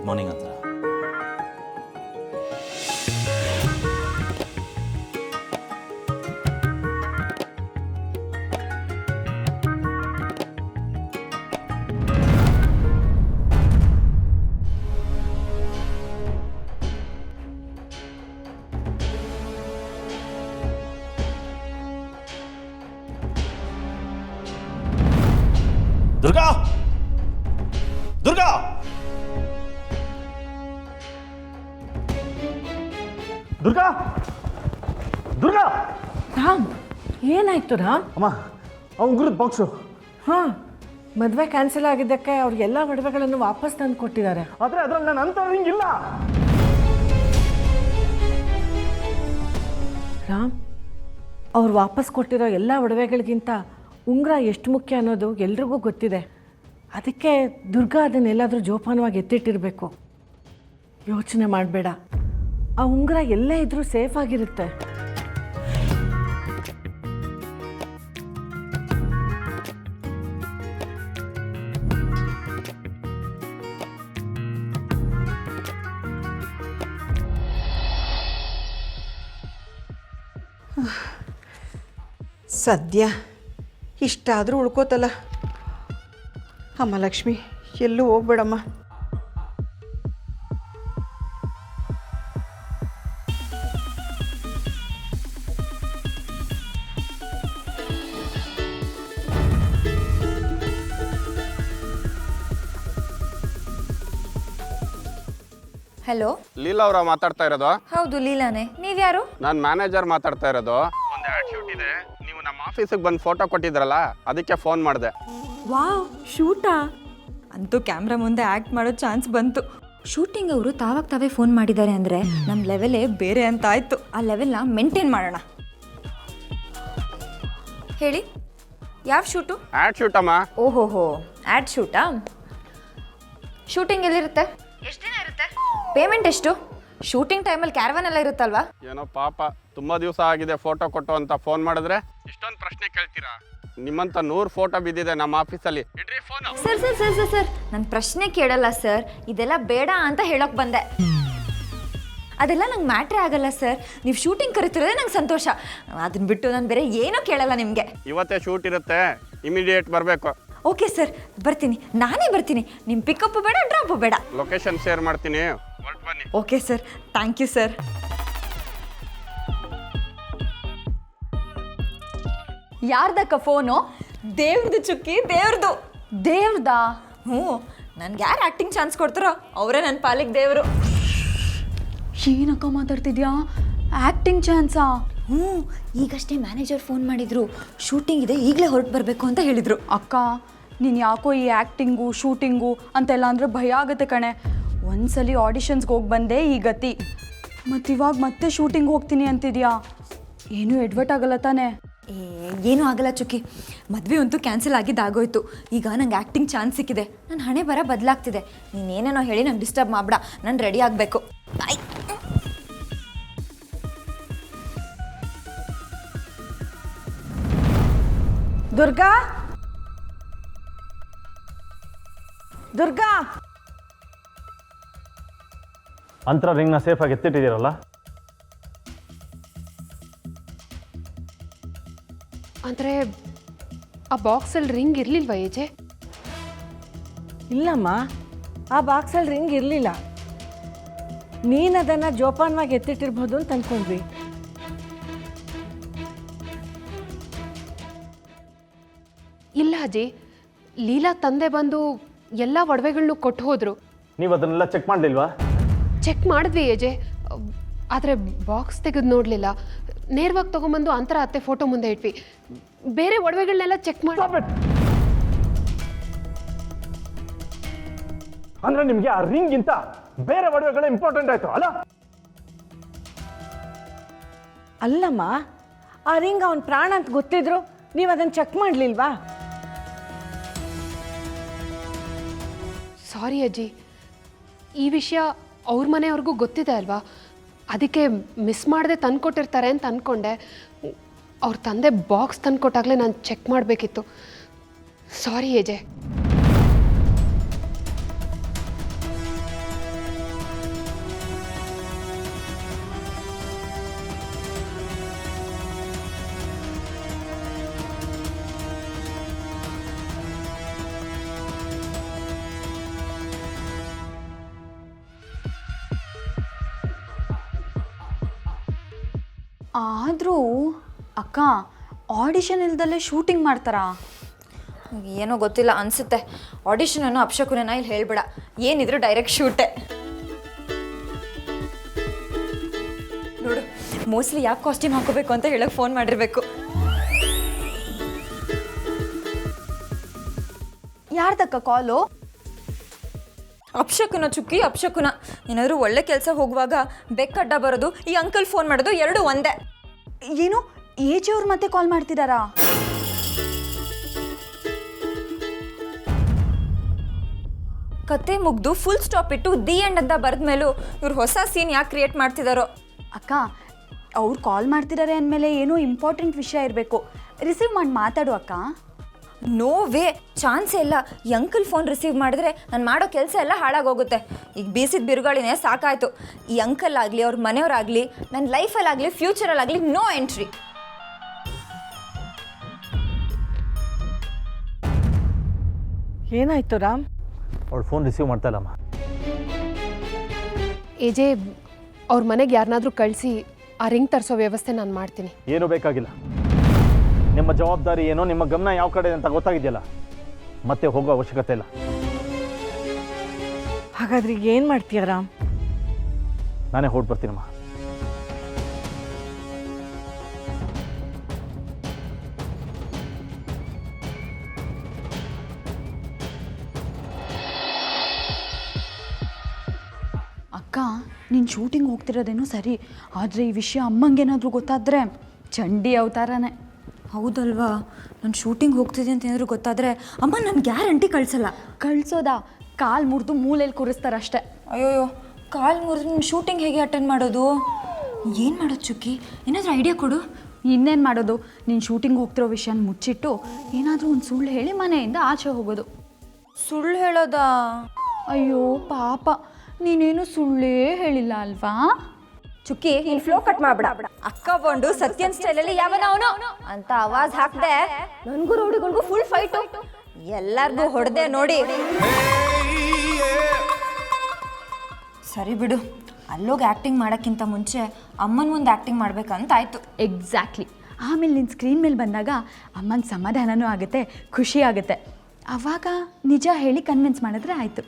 Good morning ಅಂತ. ದುರ್ಗಾ, ದುರ್ಗಾ, ದುರ್ಗಾ, ದುರ್ಗಾ. ರಾಮ್, ಏನಾಯ್ತು ರಾಮ್? ಅಮ್ಮ, ಆ ಉಂಗುರದ ಬಾಕ್ಸು. ಹಾಂ, ಮದುವೆ ಕ್ಯಾನ್ಸಲ್ ಆಗಿದ್ದಕ್ಕೆ ಅವ್ರಿಗೆಲ್ಲ ಒಡವೆಗಳನ್ನು ವಾಪಸ್ ತಂದು ಕೊಟ್ಟಿದ್ದಾರೆ. ಆದರೆ ಅದ್ರಲ್ಲಿ ನನ್ನ ಅಂತ ಹಿಂಗಿಲ್ಲ. ರಾಮ್, ಅವ್ರು ವಾಪಸ್ ಕೊಟ್ಟಿರೋ ಎಲ್ಲ ಒಡವೆಗಳಿಗಿಂತ ಉಂಗುರ ಎಷ್ಟು ಮುಖ್ಯ ಅನ್ನೋದು ಎಲ್ರಿಗೂ ಗೊತ್ತಿದೆ. ಅದಕ್ಕೆ ದುರ್ಗಾ ಅದನ್ನೆಲ್ಲಾದರೂ ಜೋಪಾನವಾಗಿ ಎತ್ತಿಟ್ಟಿರಬೇಕು. ಯೋಚನೆ ಮಾಡಬೇಡ, ಆ ಉಂಗುರ ಎಲ್ಲೇ ಇದ್ರೂ ಸೇಫ್ ಆಗಿರುತ್ತೆ. ಸದ್ಯ ಇಷ್ಟಾದರೂ ಉಳ್ಕೋತಲ್ಲ. ಅಮ್ಮ ಲಕ್ಷ್ಮಿ, ಎಲ್ಲೂ ಹೋಗ್ಬೇಡಮ್ಮ. ಹಲೋ, ಲೀಲಾ ಅವರ ಮಾತಾಡ್ತಾ ಇರೋದು? ಹೌದು ಲೀಲಾನೇ. ನೀವ್ಯಾರು? ನಾನು ಮ್ಯಾನೇಜರ್ ಮಾತಾಡ್ತಾ ಇರೋದು. ಒಂದು ಆ್ಯಡ್ ಶೂಟ್ ಇದೆ, ನೀವು ನಮ್ಮ ಆಫೀಸಿಗೆ ಬಂದು ಫೋಟೋ ಕೊಟ್ಟಿದ್ರಲ್ಲ, ಅದಕ್ಕೆ ಫೋನ್ ಮಾಡಿದೆ. ವಾವ್, ಶೂಟಾ? ಅಂತೂ ಕ್ಯಾಮ್ರಾ ಮುಂದೆ ಆ್ಯಕ್ಟ್ ಮಾಡೋ ಚಾನ್ಸ್ ಬಂತು. ಶೂಟಿಂಗ್ ಅವರು ತಾವಾಗ ತಾವೇ ಫೋನ್ ಮಾಡಿದ್ದಾರೆ ಅಂದರೆ ನಮ್ಮ ಲೆವೆಲೇ ಬೇರೆ ಅಂತ ಆಯಿತು. ಆ ಲೆವೆಲ್ನ ಮೇಂಟೈನ್ ಮಾಡೋಣ. ಹೇಳಿ, ಯಾವ ಶೂಟು? ಆ್ಯಡ್ ಶೂಟ್ ಅಮ್ಮ. ಓಹೋಹೋ, ಆ್ಯಡ್ ಶೂಟಾ? ಶೂಟಿಂಗ್ ಎಲ್ಲಿರುತ್ತೆ? ಎಷ್ಟು ದಿನ ಇರುತ್ತೆ? ಪೇಮೆಂಟ್ ಎಷ್ಟು? ಶೂಟಿಂಗ್ ಟೈಮಲ್ಲಿ ಕ್ಯಾರವನ್ ಎಲ್ಲ ಇರುತ್ತಲ್ವಾ? ಏನೋ ಪಾಪ, ತುಂಬ ದಿವಸ ಆಗಿದೆ ಫೋಟೋ ಕೊಟ್ಟು ಅಂತ ಫೋನ್ ಮಾಡಿದ್ರೆ ಇಷ್ಟೊಂದು ಪ್ರಶ್ನೆ ಕೇಳ್ತೀರಾ? ನಿಮ್ಮಂತ 100 ಫೋಟೋ ಬಿದ್ದಿದೆ ನಮ್ಮ ಆಫೀಸಲ್ಲಿ. ಇಡ್ರಿ phone. Sir sir sir sir sir ನನ್ನ ಪ್ರಶ್ನೆ ಕೇಳಲ್ಲ ಸರ್. ಇದೆಲ್ಲ ಬೇಡ ಅಂತ ಹೇಳೋಕೆ ಬಂದೆ. ಅದೆಲ್ಲ ನಂಗೆ ಮ್ಯಾಟ್ರೇ ಆಗಲ್ಲ ಸರ್. ನೀವು ಶೂಟಿಂಗ್ ಕರಿತಿರೋದೇ ನಂಗೆ ಸಂತೋಷ. ಅದನ್ನ ಬಿಟ್ಟು ನಾನು ಬೇರೆ ಏನೂ ಕೇಳಲ್ಲ ನಿಮಗೆ. ಇವತ್ತೇ ಶೂಟ್ ಇರುತ್ತೆ, ಇಮಿಡಿಯೇಟ್ ಬರಬೇಕು. ಓಕೆ ಸರ್, ಬರ್ತೀನಿ, ನಾನೇ ಬರ್ತೀನಿ. ನಿಮ್ಮ ಪಿಕಪ್ ಬೇಡ, ಡ್ರಾಪು ಬೇಡ. ಲೊಕೇಶನ್ ಶೇರ್ ಮಾಡ್ತೀನಿ, ಹೊರಟು ಬನ್ನಿ. Okay sir, thank you sir. ಯಾರ್ದಕ್ಕ ಫೋನು? ದೇವ್ರದು ಚುಕ್ಕಿ, ದೇವ್ರದು. ದೇವ್ರದಾ? ಹ್ಞೂ, ನನ್ಗೆ ಯಾರು ಆ್ಯಕ್ಟಿಂಗ್ ಚಾನ್ಸ್ ಕೊಡ್ತಾರೋ ಅವರೇ ನನ್ನ ಪಾಲಿಗೆ ದೇವರು. ಏನಕ್ಕ ಮಾತಾಡ್ತಿದ್ಯಾ? ಆ್ಯಕ್ಟಿಂಗ್ ಚಾನ್ಸಾ? ಹ್ಞೂ, ಈಗಷ್ಟೇ ಮ್ಯಾನೇಜರ್ ಫೋನ್ ಮಾಡಿದ್ರು. ಶೂಟಿಂಗ್ ಇದೆ, ಈಗಲೇ ಹೊರಟು ಬರಬೇಕು ಅಂತ ಹೇಳಿದರು. ಅಕ್ಕ, ನೀನು ಯಾಕೋ ಈ ಆ್ಯಕ್ಟಿಂಗು ಶೂಟಿಂಗು ಅಂತೆಲ್ಲ ಅಂದರೆ ಭಯ ಆಗುತ್ತೆ ಕಣೆ. ಒಂದ್ಸಲಿ ಆಡಿಷನ್ಸ್ಗೆ ಹೋಗಿ ಬಂದೆ, ಈ ಗತಿ. ಮತ್ತು ಇವಾಗ ಮತ್ತೆ ಶೂಟಿಂಗ್ ಹೋಗ್ತೀನಿ ಅಂತಿದ್ಯಾ? ಏನೂ ಎಡ್ವರ್ಟ್ ಆಗಲ್ಲ ತಾನೆ? ಏನೂ ಆಗಲ್ಲ ಚುಕ್ಕಿ. ಮದುವೆ ಅಂತೂ ಕ್ಯಾನ್ಸಲ್ ಆಗಿದ್ದಾಗೋಯ್ತು. ಈಗ ನಂಗೆ ಆ್ಯಕ್ಟಿಂಗ್ ಚಾನ್ಸ್ ಸಿಕ್ಕಿದೆ. ನನ್ನ ಹಣೆ ಬರ ಬದಲಾಗ್ತಿದೆ. ನೀನೇನೇನೋ ಹೇಳಿ ನಂಗೆ ಡಿಸ್ಟರ್ಬ್ ಮಾಡ್ಬೇಡ. ನಾನು ರೆಡಿ ಆಗಬೇಕು. ಬಾಯ್. ದುರ್ಗಾ, ದುರ್ಗಾ, ಅಂತರ ರಿಂಗ್ನ ಸೇಫಾಗಿ ಎತ್ತಿಟ್ಟಿದ್ದೀರಲ್ಲ? ಅಂದರೆ ಆ ಬಾಕ್ಸಲ್ಲಿ ರಿಂಗ್ ಇರಲಿಲ್ವಾ ಏಜೆ? ಇಲ್ಲಮ್ಮ, ಆ ಬಾಕ್ಸಲ್ಲಿ ರಿಂಗ್ ಇರಲಿಲ್ಲ. ನೀನು ಅದನ್ನು ಜೋಪಾನವಾಗಿ ಎತ್ತಿಟ್ಟಿರ್ಬೋದು ಅಂತ ಅಂದ್ಕೊಂಡ್ವಿ. ಇಲ್ಲ ಅಜ್ಜಿ, ಲೀಲಾ ತಂದೆ ಬಂದು ಎಲ್ಲ ಒಡವೆಗಳನ್ನೂ ಕೊಟ್ಟು ಹೋದರು. ನೀವು ಅದನ್ನೆಲ್ಲ ಚೆಕ್ ಮಾಡಲಿಲ್ವಾ? ಚೆಕ್ ಮಾಡಿದ್ವಿ ಏಜೆ, ಆದರೆ ಬಾಕ್ಸ್ ತೆಗೆದು ನೋಡಲಿಲ್ಲ. ನೇರವಾಗಿ ತೊಗೊಂಬಂದು ಅಂತರ ಅತ್ತೆ ಫೋಟೋ ಮುಂದೆ ಇಟ್ವಿ. ಬೇರೆ ಒಡವೆಗಳನ್ನೆಲ್ಲ ಚೆಕ್ ಮಾಡಿ. ಅಂದ್ರೆ ನಿಮಗೆ ಆ ರಿಂಗಿಂತ ಬೇರೆ ಒಡವೆಗಳು ಇಂಪಾರ್ಟೆಂಟ್ ಆಯ್ತು ಅಲ್ಲ? ಅಲ್ಲಮ್ಮ, ಆ ರಿಂಗ್ ಅವನ ಪ್ರಾಣ ಅಂತ ಗೊತ್ತಿದ್ರು ನೀವು ಅದನ್ನು ಚೆಕ್ ಮಾಡಲಿಲ್ವಾ? ಸಾರಿ ಅಜ್ಜಿ, ಈ ವಿಷಯ ಅವ್ರ ಮನೆಯವ್ರಿಗೂ ಗೊತ್ತಿದೆ ಅಲ್ವಾ? ಅದಕ್ಕೆ ಮಿಸ್ ಮಾಡದೆ ತಂದುಕೊಟ್ಟಿರ್ತಾರೆ ಅಂತ ಅಂದ್ಕೊಂಡೆ. ಅವ್ರ ತಂದೆ ಬಾಕ್ಸ್ ತಂದುಕೊಟ್ಟಾಗಲೇ ನಾನು ಚೆಕ್ ಮಾಡಬೇಕಿತ್ತು. ಸಾರಿ ಏಜೆ. ಆದರೂ ಅಕ್ಕ ಆಡಿಷನ್ ಇಲ್ದಲ್ಲೇ ಶೂಟಿಂಗ್ ಮಾಡ್ತಾರಾ? ಏನೋ ಗೊತ್ತಿಲ್ಲ ಅನಿಸುತ್ತೆ. ಆಡಿಷನ್ ಅನ್ನೋ ಅಪ್ಶಕುನ ಇಲ್ಲಿ ಹೇಳ್ಬೇಡ, ಏನಿದ್ರು ಡೈರೆಕ್ಟ್ ಶೂಟೇ. ನೋಡು, ಮೋಸ್ಟ್ಲಿ ಯಾಕೆ ಕಾಸ್ಟ್ಯೂಮ್ ಹಾಕೋಬೇಕು ಅಂತ ಹೇಳಕ್ಕೆ ಫೋನ್ ಮಾಡಿರಬೇಕು. ಯಾರ್ದಕ್ಕ ಕಾಲು? ಅಪ್ಶಕುನ ಚುಕ್ಕಿ, ಅಪ್ಶಕುನ. ಏನಾದರೂ ಒಳ್ಳೆ ಕೆಲಸ ಹೋಗುವಾಗ ಬೆಕ್ಕಡ್ಡ ಬರೋದು, ಈ ಅಂಕಲ್ ಫೋನ್ ಮಾಡೋದು ಎರಡು ಒಂದೇ. ಏನು ಏಜ್ ಅವ್ರು ಮತ್ತೆ ಕಾಲ್ ಮಾಡ್ತಿದ್ದಾರಾ? ಕತೆ ಮುಗ್ದು ಫುಲ್ ಸ್ಟಾಪ್ ಇಟ್ಟು ದಿ ಎಂಡ್ ಅಂತ ಬರೆದ ಮೇಲೂ ಇವ್ರು ಹೊಸ ಸೀನ್ ಯಾಕೆ ಕ್ರಿಯೇಟ್ ಮಾಡ್ತಿದ್ದಾರೋ. ಅಕ್ಕ ಅವ್ರು ಕಾಲ್ ಮಾಡ್ತಿದ್ದಾರೆ ಅಂದಮೇಲೆ ಏನೋ ಇಂಪಾರ್ಟೆಂಟ್ ವಿಷಯ ಇರಬೇಕು. ರಿಸೀವ್ ಮಾಡಿ ಮಾತಾಡು ಅಕ್ಕ. ನೋ ವೇ, ಚಾನ್ಸೇ ಇಲ್ಲ. ಈ ಅಂಕಲ್ ಫೋನ್ ರಿಸೀವ್ ಮಾಡಿದ್ರೆ ನಾನು ಮಾಡೋ ಕೆಲಸ ಎಲ್ಲ ಹಾಳಾಗೋಗುತ್ತೆ. ಈಗ ಬೀಸಿದ ಬಿರುಗಾಳಿನೇ ಸಾಕಾಯಿತು. ಈ ಅಂಕಲ್ ಆಗಲಿ, ಅವ್ರ ಮನೆಯವರಾಗಲಿ, ನನ್ನ ಲೈಫಲ್ಲಾಗಲಿ ಫ್ಯೂಚರಲ್ಲಾಗಲಿ ನೋ ಎಂಟ್ರಿ. ಏನಾಯ್ತು ರಾಮ್? ಅವಳು ಫೋನ್ ರಿಸೀವ್ ಮಾಡ್ತಾ ಇಲ್ಲಮ್ಮ. ಎಜೆ ಅವ್ರ ಮನೆಗೆ ಯಾರನ್ನಾದ್ರೂ ಕಳಿಸಿ ಆ ರಿಂಗ್ ತರಿಸೋ ವ್ಯವಸ್ಥೆ ನಾನು ಮಾಡ್ತೀನಿ. ಏನೂ ಬೇಕಾಗಿಲ್ಲ. ನಿಮ್ಮ ಜವಾಬ್ದಾರಿ ಏನೋ, ನಿಮ್ಮ ಗಮನ ಯಾವ ಕಡೆ ಅಂತ ಗೊತ್ತಾಗಿದೆಯಲ್ಲ, ಮತ್ತೆ ಹೋಗೋ ಅವಶ್ಯಕತೆ ಇಲ್ಲ. ಹಾಗಾದ್ರೆ ಏನು ಮಾಡ್ತೀಯ ರಾಮ್? ನಾನೇ ಹೊರಟು ಬರ್ತೀನಮ್ಮ. ಅಕ್ಕ ನೀನು ಶೂಟಿಂಗ್ ಹೋಗ್ತಿರೋದೇನೋ ಸರಿ, ಆದರೆ ಈ ವಿಷಯ ಅಮ್ಮಂಗೇನಾದರೂ ಗೊತ್ತಾದರೆ ಚಂಡಿ ಅವತಾರನೇ. ಹೌದಲ್ವಾ, ನಾನು ಶೂಟಿಂಗ್ ಹೋಗ್ತಿದ್ದೆ ಅಂತ ಏನಾದರೂ ಗೊತ್ತಾದರೆ ಅಮ್ಮ ನಾನು ಗ್ಯಾರಂಟಿ ಕಳಿಸಲ್ಲ. ಕಳಿಸೋದಾ? ಕಾಲು ಮುರಿದು ಮೂಲೆಯಲ್ಲಿ ಕೂರಿಸ್ತಾರಷ್ಟೇ. ಅಯ್ಯೋಯ್ಯೋ, ಕಾಲು ಮುರಿದ್ರೆ ನೀನು ಶೂಟಿಂಗ್ ಹೇಗೆ ಅಟೆಂಡ್ ಮಾಡೋದು? ಏನು ಮಾಡೋದು ಚುಕ್ಕಿ? ಏನಾದರೂ ಐಡಿಯಾ ಕೊಡು. ಇನ್ನೇನು ಮಾಡೋದು? ನೀನು ಶೂಟಿಂಗ್ ಹೋಗ್ತಿರೋ ವಿಷಯನ ಮುಚ್ಚಿಟ್ಟು ಏನಾದರೂ ಒಂದು ಸುಳ್ಳು ಹೇಳಿ ಮನೆಯಿಂದ ಆಚೆ ಹೋಗೋದು. ಸುಳ್ಳು ಹೇಳೋದಾ? ಅಯ್ಯೋ ಪಾಪ, ನೀನೇನು ಸುಳ್ಳೇ ಹೇಳಿಲ್ಲ ಅಲ್ವಾ? ಚುಕ್ಕಿ, ಇಲ್ಲಿ ಫ್ಲೋ ಕಟ್ ಮಾಡ್ಬೇಡ. ಅಕ್ಕ ಬಂಡು ಸತ್ಯನ್ ಸ್ಟೈಲಲ್ಲಿ ಯಾವನ ಅವನು ಅಂತ ಆವಾಜ್ ಹಾಕ್ದೆ, ನನಗೂ ರೌಡಿಗಳಿಗೂ ಫುಲ್ ಫೈಟು. ಎಲ್ಲರಿಗೂ ಹೊಡೆದೆ ನೋಡಿ. ಸರಿ ಬಿಡು, ಅಲ್ಲೋಗಿ ಆ್ಯಕ್ಟಿಂಗ್ ಮಾಡೋಕ್ಕಿಂತ ಮುಂಚೆ ಅಮ್ಮನ ಮುಂದೆ ಆ್ಯಕ್ಟಿಂಗ್ ಮಾಡ್ಬೇಕಂತ ಆಯಿತು. ಎಕ್ಸಾಕ್ಟ್ಲಿ. ಆಮೇಲೆ ನಿನ್ನ ಸ್ಕ್ರೀನ್ ಮೇಲೆ ಬಂದಾಗ ಅಮ್ಮಂಗೆ ಸಮಾಧಾನವೂ ಆಗುತ್ತೆ, ಖುಷಿ ಆಗುತ್ತೆ. ಆವಾಗ ನಿಜ ಹೇಳಿ ಕನ್ವಿನ್ಸ್ ಮಾಡಿದ್ರೆ ಆಯಿತು.